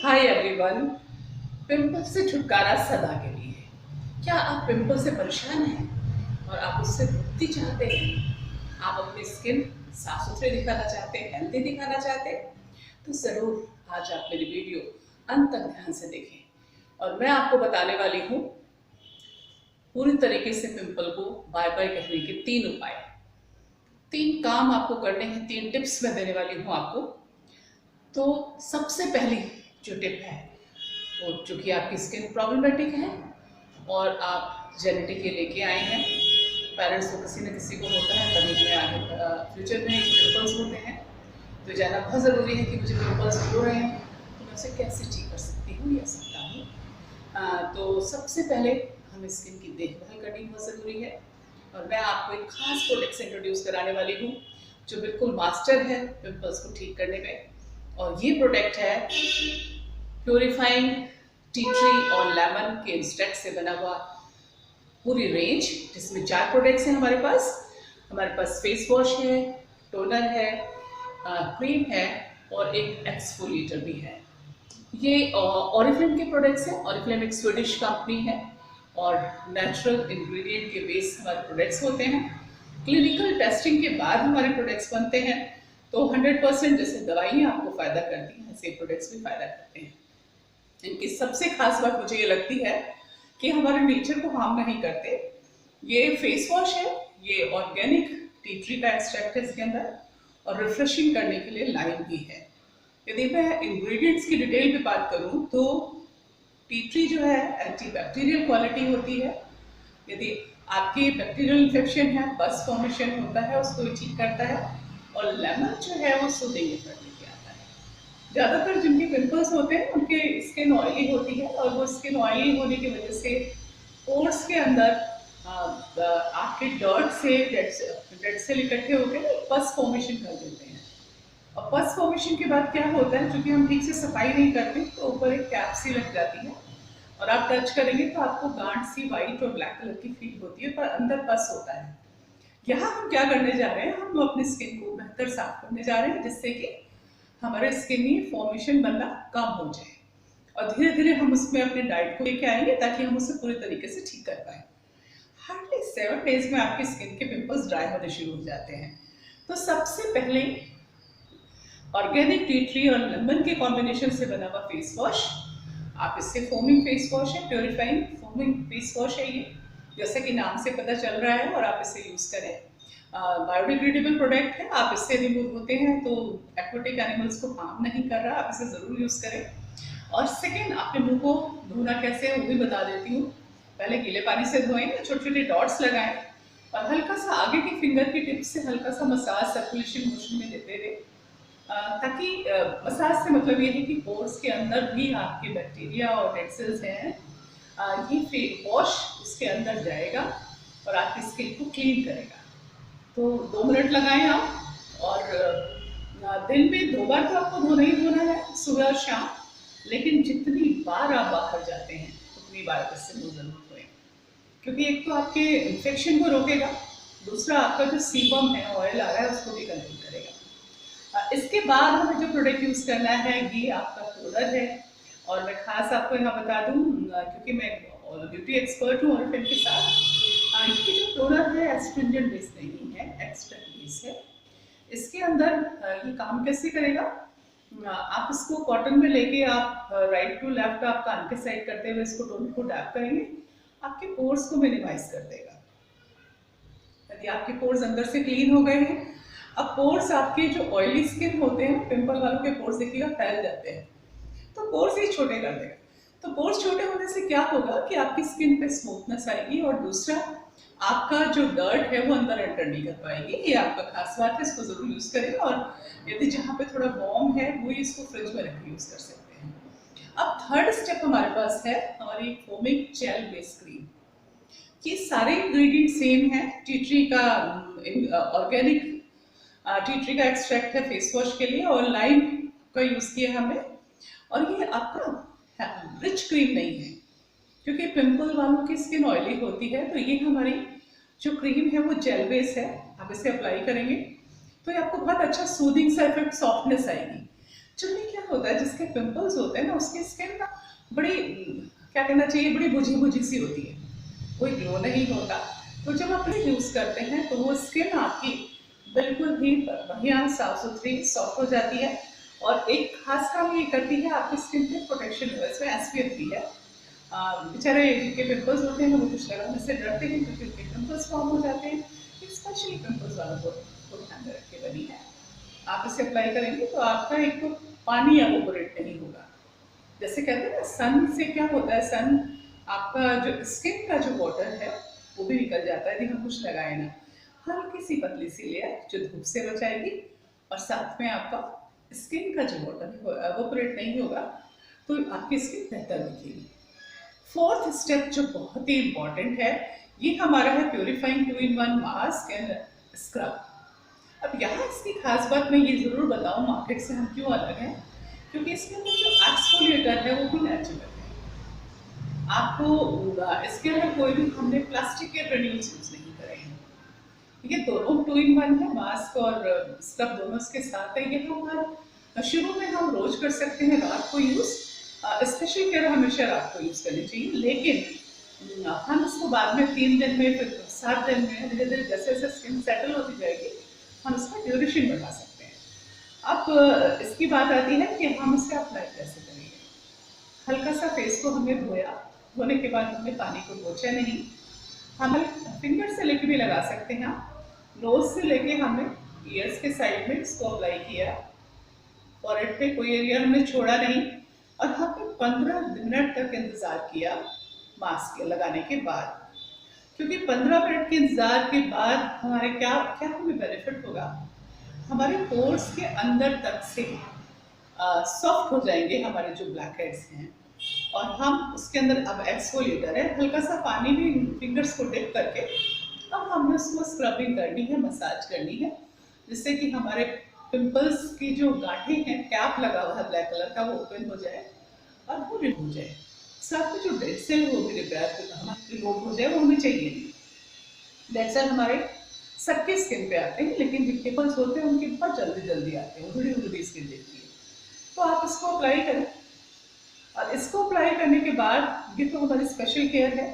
Hi everyone. Pimple से छुटकारा सदा के लिए। क्या आप पिंपल से परेशान हैं और आप उससे मुक्ति चाहते हैं? आप अपनी स्किन साफ सुथरे दिखाना चाहते हैं, हेल्दी दिखाना चाहते हैं, तो ज़रूर आज आप मेरी वीडियो अंत तक ध्यान से देखें। और मैं आपको बताने वाली हूँ पूरी तरीके से पिंपल को बाय बाय कहने के 3 उपाय। 3 काम आपको करने हैं, 3 टिप्स मैं देने वाली हूँ आपको। तो सबसे पहली जो टिप है वो, चूंकि आपकी स्किन प्रॉब्लमेटिक है और आप जेनेटिक ये लेके आए हैं, पेरेंट्स को किसी न किसी को होता है, तभी में आगे फ्यूचर में पिंपल्स होते हैं, तो जानना बहुत ज़रूरी है कि मुझे पिंपल्स हो रहे हैं तो मैं उसे कैसे ठीक कर सकती हूँ या सकता हूँ। तो सबसे पहले हमें स्किन की देखभाल करनी बहुत ज़रूरी है और मैं आपको एक खास प्रोडक्ट इंट्रोड्यूस कराने वाली हूँ जो बिल्कुल मास्टर है पिंपल्स को ठीक करने में। और ये प्रोडक्ट है प्योरीफाइंग टी ट्री और लेमन के एक्सट्रैक्ट से बना हुआ पूरी रेंज, जिसमें 4 प्रोडक्ट्स हैं हमारे पास। हमारे पास फेस वॉश है, टोनर है, क्रीम है और एक एक्सफोलिएटर भी है। ये ऑरिफ्लेम के प्रोडक्ट्स हैं। ऑरिफ्लेम एक स्वीडिश कंपनी है और नेचुरल इंग्रेडिएंट के बेस हमारे प्रोडक्ट्स होते हैं। क्लिनिकल टेस्टिंग के बाद हमारे प्रोडक्ट्स बनते हैं, तो 100% जैसे दवाइयाँ आपको फ़ायदा करती हैं ऐसे प्रोडक्ट्स भी फ़ायदा करते हैं। इनकी सबसे खास बात मुझे ये लगती है कि हमारे नेचर को हार्म नहीं करते। ये फेस वॉश है, ये ऑर्गेनिक टी ट्री का एक्सट्रैक्ट है इसके अंदर, और रिफ्रेशिंग करने के लिए लाइम भी है। यदि मैं इंग्रेडिएंट्स की डिटेल में बात करूं तो टी ट्री जो है एंटीबैक्टीरियल क्वालिटी होती है। यदि आपकी बैक्टीरियल इन्फेक्शन है, बस फॉर्मेशन होता है, उसको भी ठीक करता है। और लेमन जो है वो सूदिंग इफेक्ट लेके आता है। ज़्यादातर जिनके पिंपल्स होते हैं उनके स्किन ऑयली होती है और वो स्किन ऑयली होने की वजह से पोर्स के अंदर आपके डर्ट से डेड सेल इकट्ठे होकर ना पस फॉर्मेशन कर देते हैं। और पस फॉर्मेशन के बाद क्या होता है, क्योंकि हम ठीक से सफाई नहीं करते तो ऊपर एक कैप सी लग जाती है और आप टच करेंगे तो आपको गांठ सी वाइट और ब्लैक कलर की फील होती है, पर अंदर पस होता है। यहाँ हम क्या करने जा रहे हैं, हम अपनी स्किन को बेहतर साफ करने जा रहे हैं जिससे कि हमारे स्किन में फॉर्मेशन बनना कम हो जाए और धीरे धीरे हम उसमें अपने डाइट को लेके आएंगे ताकि हम उसे पूरे तरीके से ठीक कर पाए। हार्डली 7 डेज में आपकी स्किन के पिंपल्स ड्राई होने शुरू हो जाते हैं। तो सबसे पहले ऑर्गेनिक टी ट्री और लेमन के कॉम्बिनेशन से बना हुआ फेस वॉश। आप इससे फोमिंग फेस वॉश है, प्योरीफाइंग फोमिंग फेस वॉश है ये, जैसे कि नाम से पता चल रहा है, और आप इसे यूज़ करें। बायोडिग्रेडेबल प्रोडक्ट है, आप इससे रिमूव होते हैं तो एक्वेटिक एनिमल्स को हार्म नहीं कर रहा, आप इसे ज़रूर यूज़ करें। और सेकेंड, आपके मुंह को धोना कैसे है वो भी बता देती हूँ। पहले गीले पानी से धोएं, छोटे छोटे डॉट्स लगाएं और हल्का सा आगे की फिंगर की टिप से हल्का सा मसाज सर्कुलेशन मोशन में देते हुए, ताकि मसाज से मतलब ये है कि पोर्स के अंदर भी आपके बैक्टीरिया और डेड सेल्स हैं, ये वॉश उसके अंदर जाएगा और आपकी स्किन को क्लीन करेगा। तो 2 मिनट लगाएं आप। और दिन में 2 बार तो आपको धोना ही धोना है, सुबह और शाम, लेकिन जितनी बार आप बाहर जाते हैं उतनी बार इससे मुँह जरूर धोएं, क्योंकि एक तो आपके इन्फेक्शन को रोकेगा, दूसरा आपका जो सीबम है, ऑयल आ रहा है, उसको भी कंट्रोल करेगा। इसके बाद हमें जो प्रोडक्ट यूज़ करना है ये आपका टोनर है। और मैं खास आपको यहाँ बता दूँ, क्योंकि मैं ब्यूटी एक्सपर्ट हूँ और के साथ, ये जो टोनर है एस्ट्रिंजेंट बेस नहीं है, एक्सट्रैक्ट बेस है। इसके अंदर ये काम कैसे करेगा, आप इसको कॉटन में लेके आप राइट टू लेफ्ट आप कान के साइड करते हुए इसको टोनर को डैप करेंगे, आपके पोर्स को मिनिमाइज कर देगा। यदि आपके पोर्स अंदर से क्लीन हो गए हैं, अब पोर्स आपके जो ऑयली स्किन होते हैं, पिंपल वालों के पोर्स देखिएगा फैल जाते हैं, तो पोर्स ही छोटे कर देगा। तो पोर्स छोटे होने से क्या होगा कि आपकी स्किन पे स्मूथनेस आएगी और दूसरा आपका जो डर्ट है वो अंदर एंटर नहीं कर पाएगी। ये आपका खास बात है, इसको जरूर यूज करें। और यदि जहाँ पे थोड़ा वार्म है वो इसको फ्रिज में रख के यूज कर सकते हैं। अब थर्ड स्टेप हमारे पास है हमारी फोमिंग जेल बेस क्रीम। ये सारे इंग्रेडिएंट सेम है, टी ट्री का ऑर्गेनिक टी ट्री का एक्सट्रैक्ट है फेस वॉश के लिए, और लाइम का यूज़ किया हमने। और ये आपका रिच क्रीम नहीं है, क्योंकि पिंपल वालों की स्किन ऑयली होती है, तो ये हमारी जो क्रीम है वो जेल बेस है। आप इसे अप्लाई करेंगे तो ये आपको बहुत अच्छा सूदिंग सा इफेक्ट, सॉफ्टनेस आएगी। एक्चुअली क्या होता है, जिसके पिंपल्स होते हैं ना उसकी स्किन ना बड़ी क्या कहना चाहिए, बड़ी बुझी बुझी सी होती है, कोई ग्लो नहीं होता। तो जब आप यूज करते हैं तो वो स्किन आपकी बिल्कुल ही बढ़िया साफ सुथरी सॉफ्ट हो जाती है। और एक खास काम ये करती है, आपकी स्किन पे प्रोटेक्शन है, इसमें एसपीएफ भी है। बेचारे जिनके पिंपल्स होते हैं वो कुछ लगाने से डरते हैं क्योंकि उनके पिंपल्स फॉर्म हो जाते हैं। स्पेशली पिंपल्स वालों को ध्यान में रख के बनी है। आप इसे अप्लाई करेंगे तो आपका एक तो पानी एवोपोरेट नहीं होगा। जैसे कहते हैं ना, सन से क्या होता है, सन आपका जो स्किन का जो वाटर है वो भी निकल जाता है यदि हम कुछ लगाए ना। हल्की सी पतली सी लेयर जो धूप से बचाएगी और साथ में आपका स्किन का जो वाटर है एवोपोरेट नहीं होगा, तो आपकी स्किन बेहतर दिखेगी। फोर्थ स्टेप जो बहुत ही इंपॉर्टेंट है, ये हमारा है purifying 2-in-1 mask and scrub. अब यहाँ इसकी खास बात मैं ये जरूर बताऊँ मार्केट से हम क्यों अलग हैं, क्योंकि इसके अंदर जो एक्सफोलिएटर है वो भी नेचुरल है। आपको इसके अंदर कोई भी हमने प्लास्टिक के ग्रेन्यूल्स यूज नहीं करे हैं। ये दोनों 2-in-1 है, मास्क और स्क्रब दोनों इसके साथ है। ये हम शुरू में हम रोज कर सकते हैं, रात को यूज, स्पेशल केयर हमेशा रात को यूज करनी चाहिए। लेकिन हम इसको बाद में 3 दिन में, फिर 7 दिन में, धीरे धीरे जैसे जैसे स्किन सेटल होती जाएगी हम इसका ड्यूरेशन बढ़ा सकते हैं। अब इसकी बात आती है कि हम इसे अप्लाई कैसे करेंगे। हल्का सा फेस को हमने धोया, धोने के बाद हमने पानी को पोंछा नहीं, हम फिंगर से लेके भी लगा सकते हैं। नोज से लेके हमने ईयर्स के साइड में इसको अप्लाई किया, फॉरहेड पे कोई एरिया हमने छोड़ा नहीं, और हमने 15 मिनट तक इंतजार किया मास्क लगाने के बाद। क्योंकि 15 मिनट के इंतजार के बाद हमारे क्या क्या हमें बेनिफिट होगा, हमारे पोर्स के अंदर तक से सॉफ्ट हो जाएंगे हमारे जो ब्लैक हेड्स हैं। और हम उसके अंदर अब एक्सफोलिएटर है, हल्का सा पानी भी फिंगर्स को डिप करके अब हमने उसको स्क्रबिंग करनी है, मसाज करनी है, जिससे कि हमारे पिंपल्स की जो गांठें हैं, कैप लगा हुआ है ब्लैक कलर का, वो ओपन हो जाए और वो रिमूव हो जाए। साथ में जो डेड सेल वो भी रिमूव हो जाए, वो हमें चाहिए नहीं। डेड सेल हमारे सबके स्किन पे आते हैं, लेकिन जिनके पिंपल्स होते हैं उनके बहुत जल्दी जल्दी आते हैं, उधड़ी उधड़ी स्किन देती है। तो आप इसको अप्लाई करें, और इसको अप्लाई करने के बाद ये तो हमारी स्पेशल केयर है,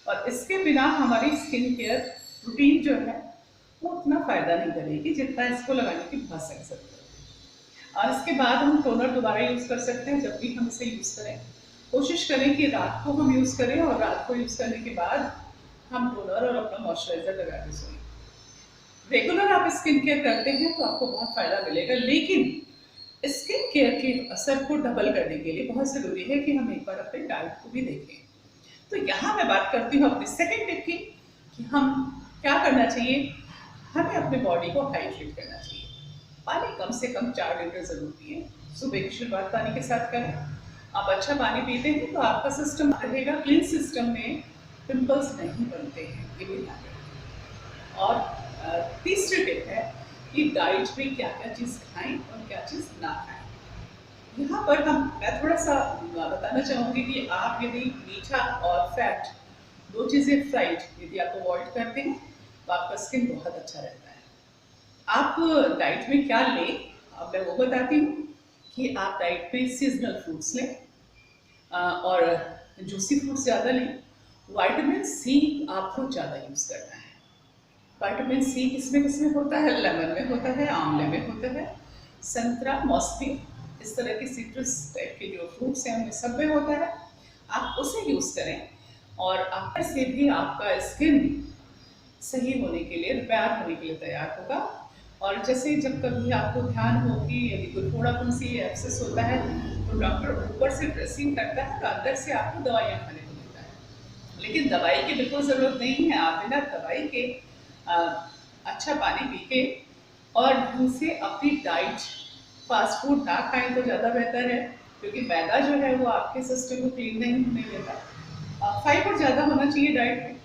और इसके बिना हमारी स्किन केयर रूटीन जो है वो उतना फायदा नहीं करेगी जितना इसको लगाने की बहुत सही जरूरत है। और इसके बाद हम टोनर दोबारा यूज कर सकते हैं जब भी हम इसे यूज करें। कोशिश करें कि रात को हम यूज करें, और रात को यूज करने के बाद हम टोनर और अपना मॉइस्चराइजर लगा के सोएं। रेगुलर आप स्किन केयर करते हैं तो आपको बहुत फायदा मिलेगा, लेकिन स्किन केयर के असर को डबल करने के लिए बहुत जरूरी है कि हम एक बार अपने डाइट को भी देखें। तो यहाँ मैं बात करती हूँ अपनी सेकेंड टिप की, कि हम क्या करना चाहिए। हमें अपने बॉडी को हाइड्रेट करना चाहिए। पानी कम से कम 4 लीटर जरूर पिए। सुबह की शुरुआत पानी के साथ करें। आप अच्छा पानी पीते हैं तो आपका सिस्टम रहेगा क्लीन, सिस्टम में पिंपल्स नहीं बनते हैं, ये भी ध्यान रखें। और तीसरी टिप है कि डाइट में क्या क्या चीज़ खाएं और क्या चीज़ ना खाएं। यहाँ पर मैं थोड़ा सा बताना चाहूँगी कि आप यदि मीठा और फैट, दो चीज़ें फ्राइड यदि आप अवॉइड करते हैं तो आपका स्किन बहुत अच्छा रहता है। आप डाइट में क्या लें, अब मैं वो बताती हूँ कि आप डाइट में सीजनल फ्रूट्स लें, और जूसी फ्रूट्स ज़्यादा लें। विटामिन सी आपको ज़्यादा यूज़ करना है। विटामिन सी किसमें किसमें होता है, लेमन में होता है, आंवले में होता है, संतरा, मौसमी, इस तरह के सिट्रस टाइप के जो फ्रूट्स हैं उनमें सब में होता है। आप उसे यूज़ करें, और आप से भी आपका स्किन सही होने के लिए, रिपेयर होने के लिए तैयार होगा। और जैसे जब कभी आपको ध्यान हो कि यदि कोई थोड़ा सी एक्सेस होता है तो डॉक्टर ऊपर से ड्रेसिंग करता है, तो अंदर से आपको दवाइयाँ खाने को मिलता है। लेकिन दवाई की बिल्कुल ज़रूरत नहीं है। आप बिना दवाई के अच्छा पानी पी के और ढंग से अपनी डाइट, फास्ट फूड ना खाएं तो ज़्यादा बेहतर है, क्योंकि मैदा जो है वो आपके सिस्टम को क्लीन नहीं होने देता। फाइबर ज़्यादा होना चाहिए डाइट में,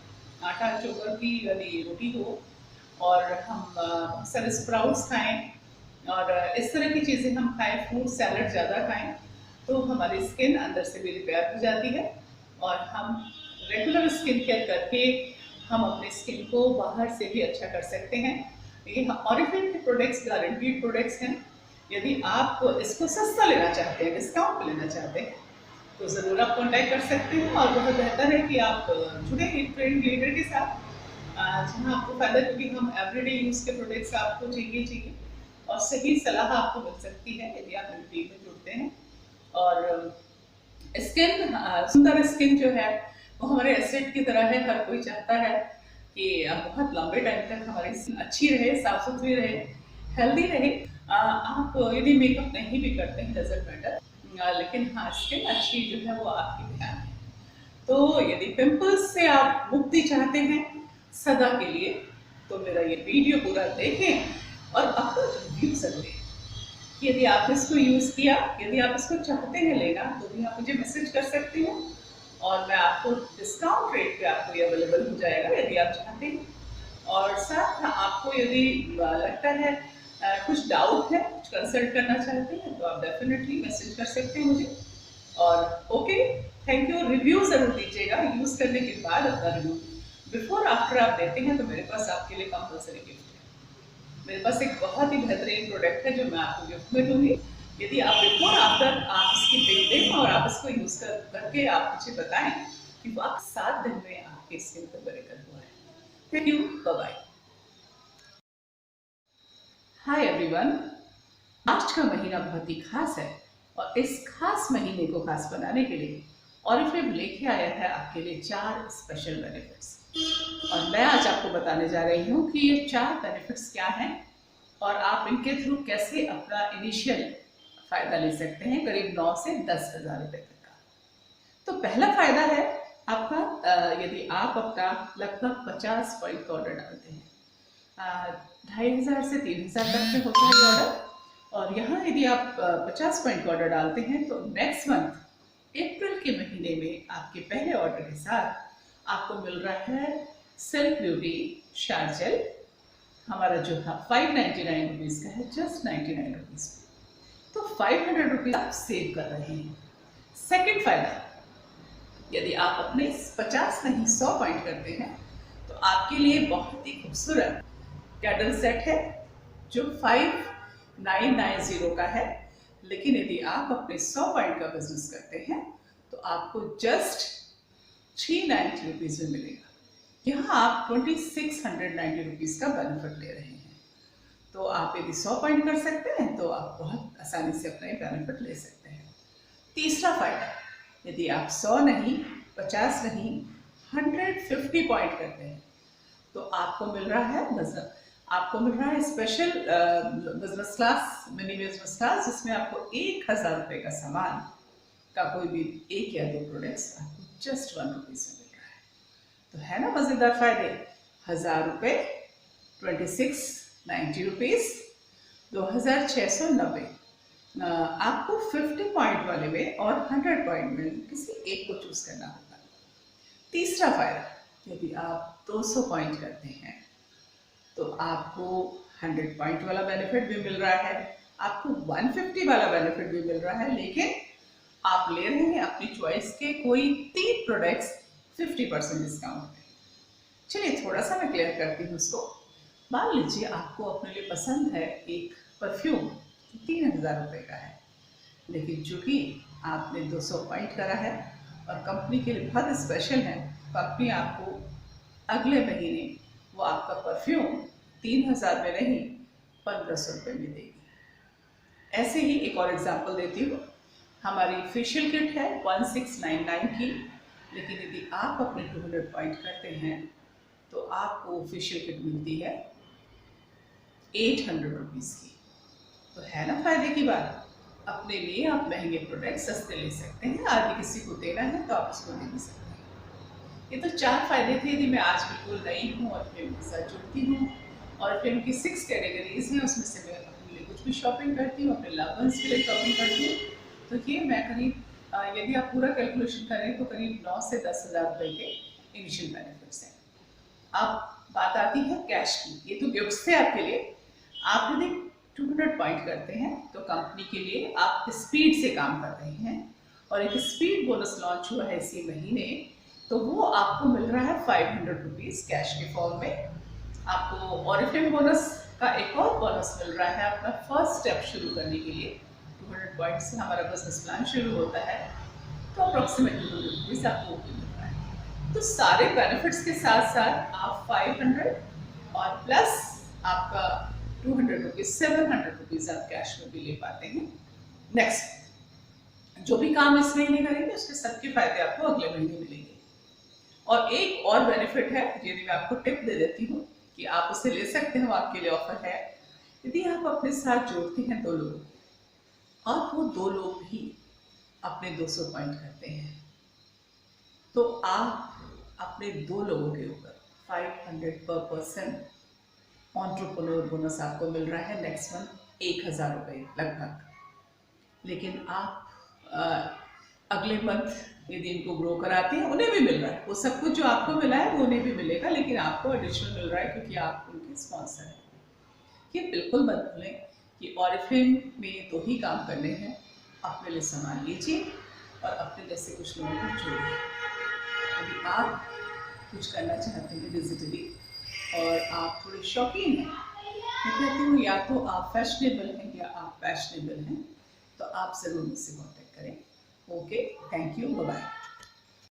आटा चोकर की यदि रोटी हो, और हम सर स्प्राउट्स खाएं, और इस तरह की चीज़ें हम खाएं, फ्रूट सैलड ज़्यादा खाएं, तो हमारी स्किन अंदर से भी रिपेयर हो जाती है। और हम रेगुलर स्किन केयर करके हम अपने स्किन को बाहर से भी अच्छा कर सकते हैं। ये ऑरिफ्लेम के प्रोडक्ट्स गारंटीड प्रोडक्ट्स हैं। यदि आप इसको सस्ता लेना चाहते हैं, डिस्काउंट पे लेना चाहते हैं, तो ज़रूर आप कॉन्टैक्ट कर सकते हैं। और बहुत बेहतर है कि आप जुड़े एक ट्रेंड लीडर के साथ, जहाँ आपको फ़ायदा, क्योंकि हम एवरीडे यूज़ के प्रोडक्ट्स आपको चाहिए और सही सलाह आपको मिल सकती है यदि आप मेरी टीम में जुड़ते हैं। और स्किन, सुंदर स्किन जो है वो हमारे एसेट की तरह है। हर कोई चाहता है कि बहुत लंबे टाइम तक हमारी स्किन अच्छी रहे, साफ सुथरी रहे, हेल्दी रहे। आप यदि मेकअप नहीं भी करते हैं, डजंट मैटर, लेकिन हाँ, स्किन अच्छी जो है वो आपकी ध्यान है। तो यदि पिंपल्स से आप मुक्ति चाहते हैं सदा के लिए, तो मेरा ये वीडियो पूरा देखें और अपना रिव्यू ज़रूर दें। यदि आपने इसको यूज़ किया, यदि आप इसको चाहते हैं लेना, तो भी आप मुझे मैसेज कर सकते हैं और मैं आपको डिस्काउंट रेट पे आपको ये अवेलेबल हो जाएगा यदि आप चाहते हैं। और साथ में आपको यदि लगता है कुछ डाउट है, कुछ कंसल्ट करना चाहते हैं, तो आप डेफिनेटली मैसेज कर सकते हैं मुझे। और ओके, थैंक यू। रिव्यू ज़रूर दीजिएगा यूज़ करने के बाद अपना रिव्यू। बिफोर आफ्टर आप देते हैं तो मेरे पास आपके लिए कंपल्सरी गिफ्ट है। मेरे पास एक बहुत ही बेहतरीन प्रोडक्ट है जो मैं आपको गिफ्ट में दूंगी। यदि आप बिफोर आफ्टर आप इसकी पिक दें और आप इसको यूज़ करके आप मुझे बताएं कि वो आप 7 दिन में आपके स्किन पर बेहतर हुआ है। Thank you, bye bye. Hi everyone, March का महीना बहुत ही खास है और इस खास महीने को खास बनाने के लिए ऑरिफ्लेम लेके आया है आपके लिए 4 स्पेशल बेनिफिट्स। और मैं आज आपको बताने जा रही हूँ कि ये 4 बेनिफिट्स क्या हैं और आप इनके थ्रू कैसे अपना इनिशियल फ़ायदा ले सकते हैं, करीब 9 से 10 हज़ार रुपये तक का। तो पहला फ़ायदा है आपका, यदि आप अपना लगभग 50 पॉइंट का ऑर्डर डालते हैं, 2500 से 3000 तक में होता है ऑर्डर, और यहाँ यदि आप 50 पॉइंट का ऑर्डर डालते हैं तो नेक्स्ट मंथ अप्रैल के महीने में आपके पहले ऑर्डर के साथ आपको मिल रहा है सिल्क ब्यूटी शार जेल। हमारा जो है 599 रुपीज़ का है, जस्ट 99 रुपीज़। तो 500 रुपीज़ आप सेव कर रहे हैं। सेकेंड फायदा, यदि आप अपने 50 नहीं 100 पॉइंट करते हैं तो आपके लिए बहुत ही खूबसूरत कैंडल सेट है जो 5990 का है। लेकिन यदि आप अपने 100 पॉइंट का बिजनेस करते हैं तो आपको जस्ट 390 रुपीज़ में मिलेगा। यहाँ आप 2690 रुपीज़ का बेनिफिट ले रहे हैं। तो आप यदि 100 पॉइंट कर सकते हैं तो आप बहुत आसानी से अपना बेनिफिट ले सकते हैं। तीसरा फायदा, यदि आप 100 नहीं, 50 नहीं, 150 पॉइंट करते हैं तो आपको मिल रहा है special business class, mini business class, जिसमें आपको 1000 रुपये का सामान का कोई भी 1 या 2 प्रोडक्ट्स आपको जस्ट 1 रुपीज़ में मिल रहा है। तो है ना मज़ेदार फायदे। 1000 रुपये, 2690 रुपीज़, 2690। आपको 50 पॉइंट वाले में और 100 पॉइंट में किसी एक को चूज करना होगा। तीसरा फायदा, यदि आप 200 पॉइंट करते हैं तो आपको 100 पॉइंट वाला बेनिफिट भी मिल रहा है, आपको 150 वाला बेनिफिट भी मिल रहा है, लेकिन आप ले रहे हैं अपनी चॉइस के कोई 3 प्रोडक्ट्स 50% डिस्काउंट पे। चलिए थोड़ा सा मैं क्लियर करती हूँ उसको। मान लीजिए आपको अपने लिए पसंद है एक परफ्यूम 3000 रुपये का है, लेकिन चूंकि आपने 200 पॉइंट करा है और कंपनी के लिए बहुत स्पेशल है, कंपनी आपको अगले महीने वो आपका परफ्यूम 3000 में नहीं 1500 रुपये में देगी। ऐसे ही एक और एग्जांपल देती हूँ। हमारी फेशियल किट है 1699 की, लेकिन यदि आप अपने 200 पॉइंट करते हैं तो आपको फेशियल किट मिलती है 800 रुपीज़ की। तो है ना फायदे की बात। अपने लिए आप महंगे प्रोडक्ट सस्ते ले सकते हैं, आगे किसी को देना है तो आप उसको दे भी सकते हैं। ये तो 4 फायदे थे। यदि मैं आज बिल्कुल नई हूँ और फिल्म के साथ जुड़ती हूँ और फिल्म की 6 कैटेगरीज हैं, उसमें से मैं अपने लिए कुछ भी शॉपिंग करती हूँ, अपने लव वंस के लिए शॉपिंग करती हूँ, तो ये मैं करीब, यदि आप पूरा कैलकुलेशन करें तो करीब 9 से 10 हज़ार रुपये के इनिशियल बेनिफिट्स हैं। अब बात आती है कैश की। ये तो गिफ्ट्स थे आपके लिए। आप यदि 200 पॉइंट करते हैं तो कंपनी के लिए आप स्पीड से काम कर रहे हैं और एक स्पीड बोनस लॉन्च हुआ है इसी महीने, तो वो आपको मिल रहा है 500 रुपीज़ कैश के फॉर्म में। आपको ऑरिफ्लेम बोनस का एक और बोनस मिल रहा है अपना फर्स्ट स्टेप शुरू करने के लिए। 200 पॉइंट से हमारा बिजनेस प्लान शुरू होता है, तो अप्रोक्सीमेटली 200 रुपीज़ आपको वो भी मिल रहा है। तो सारे बेनिफिट्स के साथ साथ आप 500 और प्लस आपका 200 रुपीज़ 700 रुपीज़ आप कैश में भी ले पाते हैं। नेक्स्ट जो भी काम इस महीने करेंगे उसके सबके फायदे आपको अगले महीने मिलेंगे। और एक और बेनिफिट है, यदि मैं आपको टिप दे देती हूँ कि आप उसे ले सकते हो, आपके लिए ऑफर है। यदि आप अपने साथ जोड़ते हैं 2 लोग और वो 2 लोग भी अपने 200 पॉइंट करते हैं, तो आप अपने 2 लोगों के ऊपर 500 पर पर्सन एंटरप्रेन्योर बोनस आपको मिल रहा है नेक्स्ट मंथ 1000 रुपये लगभग। लेकिन आप अगले मंथ यदि इनको ग्रो कराते हैं उन्हें भी मिल रहा है, वो सब कुछ जो आपको मिला है वो उन्हें भी मिलेगा, लेकिन आपको एडिशनल मिल रहा है क्योंकि आप उनके स्पॉन्सर हैं। ये बिल्कुल मत भूलें कि ऑरिफ्लेम में 2 ही काम करने हैं, अपने लिए सामान लीजिए और अपने जैसे कुछ लोगों को जोड़िए। यदि आप कुछ करना चाहते हैं डिजिटली और आप थोड़े शौकीन हैं, मैं कहती हूँ या तो आप फैशनेबल हैं या आप पैशनेबल हैं, तो आप ज़रूर मुझसे कॉन्टेक्ट करें। Okay, thank you, bye bye.